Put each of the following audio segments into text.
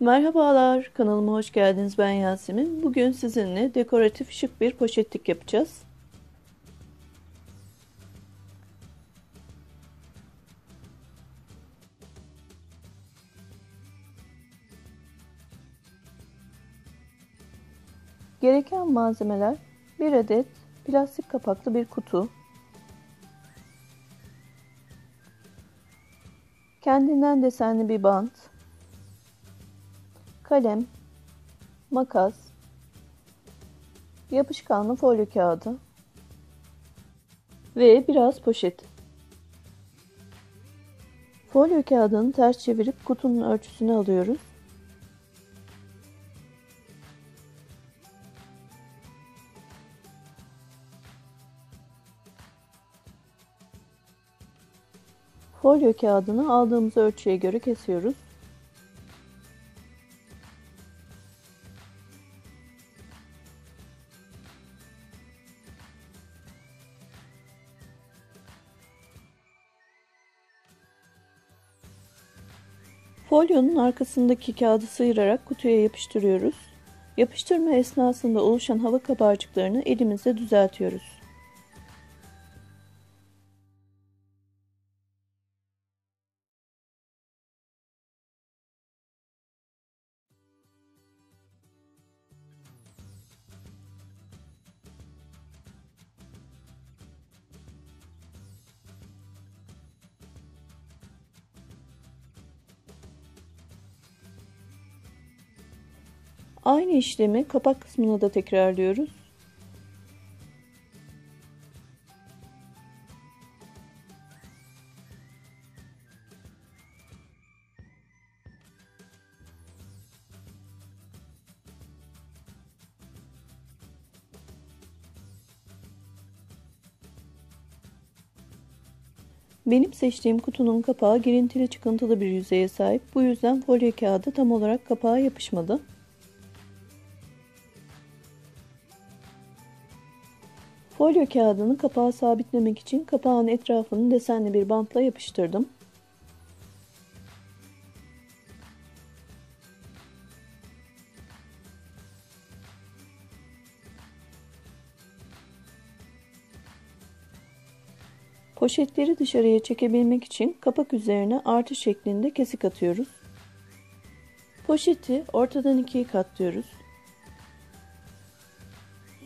Merhabalar, kanalıma hoş geldiniz. Ben Yasemin. Bugün sizinle dekoratif şık bir poşetlik yapacağız. Gereken malzemeler: bir adet plastik kapaklı bir kutu, kendinden desenli bir bant, kalem, makas, yapışkanlı folyo kağıdı ve biraz poşet. Folyo kağıdını ters çevirip kutunun ölçüsünü alıyoruz. Folyo kağıdını aldığımız ölçüye göre kesiyoruz. Folyonun arkasındaki kağıdı sıyırarak kutuya yapıştırıyoruz. Yapıştırma esnasında oluşan hava kabarcıklarını elimizle düzeltiyoruz. Aynı işlemi kapak kısmına da tekrarlıyoruz. Benim seçtiğim kutunun kapağı girintili çıkıntılı bir yüzeye sahip. Bu yüzden folyo kağıdı tam olarak kapağa yapışmadı. Folyo kağıdını kapağa sabitlemek için kapağın etrafını desenli bir bantla yapıştırdım. Poşetleri dışarıya çekebilmek için kapak üzerine artı şeklinde kesik atıyoruz. Poşeti ortadan ikiye katlıyoruz.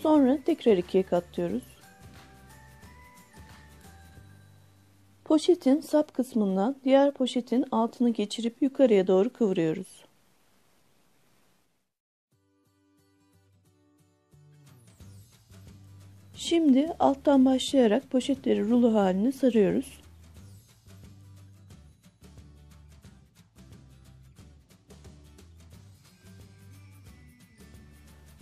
Sonra tekrar ikiye katlıyoruz. Poşetin sap kısmından diğer poşetin altını geçirip yukarıya doğru kıvırıyoruz. Şimdi alttan başlayarak poşetleri rulo haline sarıyoruz.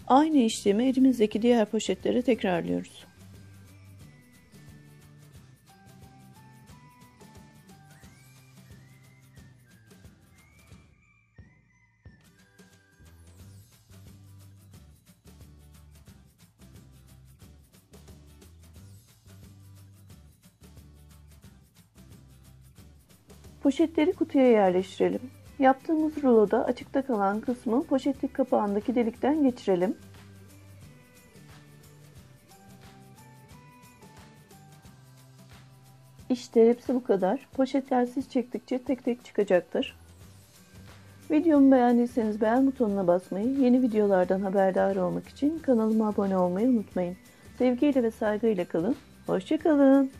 Aynı işlemi elimizdeki diğer poşetlere tekrarlıyoruz. Poşetleri kutuya yerleştirelim. Yaptığımız ruloda açıkta kalan kısmı poşetlik kapağındaki delikten geçirelim. İşte hepsi bu kadar. Poşetler siz çektikçe tek tek çıkacaktır. Videomu beğendiyseniz beğen butonuna basmayı, yeni videolardan haberdar olmak için kanalıma abone olmayı unutmayın. Sevgiyle ve saygıyla kalın. Hoşça kalın.